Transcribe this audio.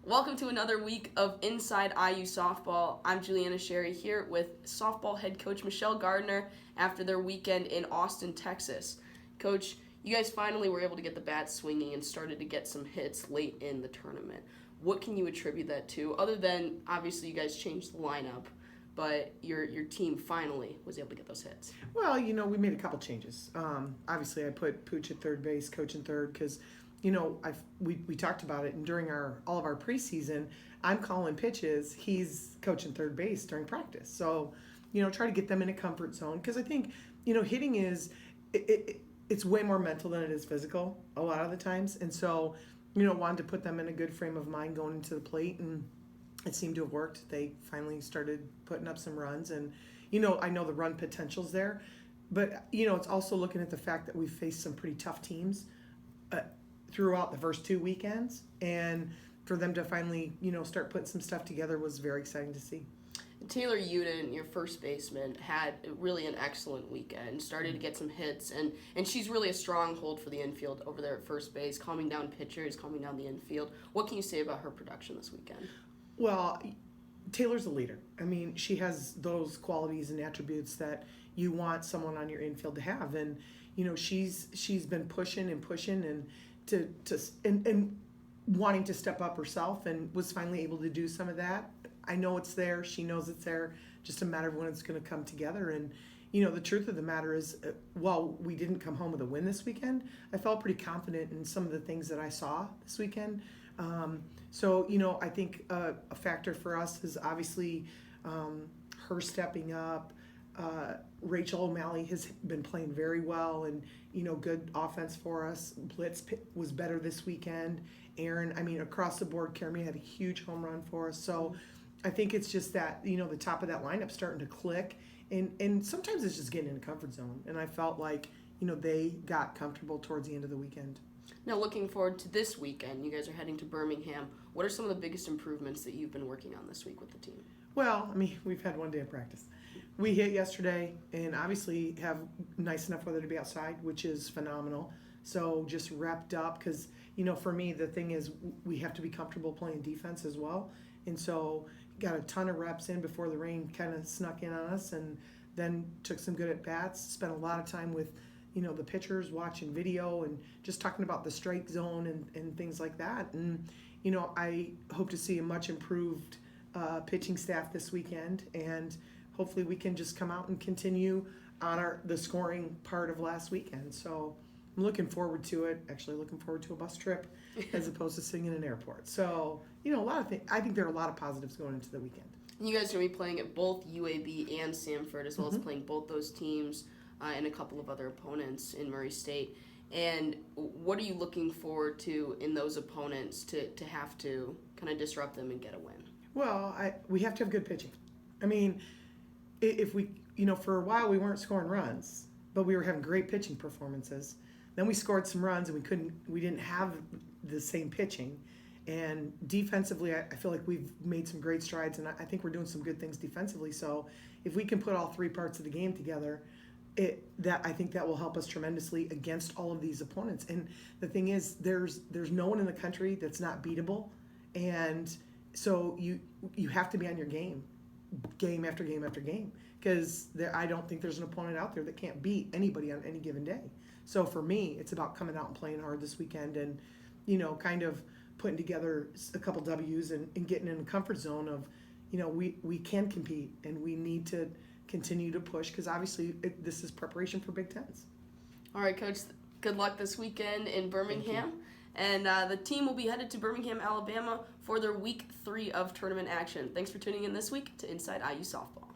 Welcome to another week of Inside IU Softball. I'm Juliana Sherry here with softball head coach Michelle Gardner after their weekend in Austin, Texas. Coach, you guys finally were able to get the bat swinging and started to get some hits late in the tournament. What can you attribute that to, other than obviously you guys changed the lineup, but your team finally was able to get those hits? Well, we made a couple changes. Obviously, I put Pooch at third base, coach in third, because we talked about it, and during all of our preseason, I'm calling pitches. He's coaching third base during practice. So, try to get them in a comfort zone, because I think hitting is it's way more mental than it is physical a lot of the times, and so wanted to put them in a good frame of mind going into the plate, and it seemed to have worked. They finally started putting up some runs, and I know the run potential's there, but it's also looking at the fact that we've faced some pretty tough teams throughout the first two weekends, and for them to finally start putting some stuff together was very exciting to see. Taylor Uden, your first baseman, had really an excellent weekend, started to get some hits, and she's really a stronghold for the infield over there at first base, calming down pitchers, calming down the infield. What can you say about her production this weekend? Well, Taylor's a leader. I mean, she has those qualities and attributes that you want someone on your infield to have, and she's been pushing and and wanting to step up herself, and was finally able to do some of that. I know it's there. She knows it's there. Just a matter of when it's going to come together. And the truth of the matter is, while we didn't come home with a win this weekend, I felt pretty confident in some of the things that I saw this weekend. So I think a factor for us is obviously her stepping up. Rachel O'Malley has been playing very well, and good offense for us. Blitz was better this weekend. Aaron, across the board, Kermie had a huge home run for us. So I think it's just that the top of that lineup starting to click, and sometimes it's just getting in a comfort zone. And I felt like they got comfortable towards the end of the weekend. Now, looking forward to this weekend, you guys are heading to Birmingham. What are some of the biggest improvements that you've been working on this week with the team? Well, we've had one day of practice. We hit yesterday, and obviously have nice enough weather to be outside, which is phenomenal. So just wrapped up, because for me the thing is we have to be comfortable playing defense as well, and so got a ton of reps in before the rain kind of snuck in on us, and then took some good at bats. Spent a lot of time with the pitchers, watching video and just talking about the strike zone and things like that. And I hope to see a much improved pitching staff this weekend, and hopefully we can just come out and continue on the scoring part of last weekend. So I'm looking forward to it. Actually looking forward to a bus trip as opposed to sitting in an airport. So, a lot of things. I think there are a lot of positives going into the weekend. You guys are going to be playing at both UAB and Samford, as well as playing both those teams and a couple of other opponents in Murray State. And what are you looking forward to in those opponents to have to kind of disrupt them and get a win? Well, we have to have good pitching. If we, for a while we weren't scoring runs, but we were having great pitching performances. Then we scored some runs, and we didn't have the same pitching. And defensively, I feel like we've made some great strides, and I think we're doing some good things defensively. So if we can put all three parts of the game together, I think that will help us tremendously against all of these opponents. And the thing is, there's no one in the country that's not beatable, and so you have to be on your game after game after game, because I don't think there's an opponent out there that can't beat anybody on any given day. So for me, it's about coming out and playing hard this weekend, and kind of putting together a couple W's and getting in a comfort zone of we can compete, and we need to continue to push, because obviously this is preparation for Big Tens. All right, Coach, good luck this weekend in Birmingham. And the team will be headed to Birmingham, Alabama for their Week 3 of tournament action. Thanks for tuning in this week to Inside IU Softball.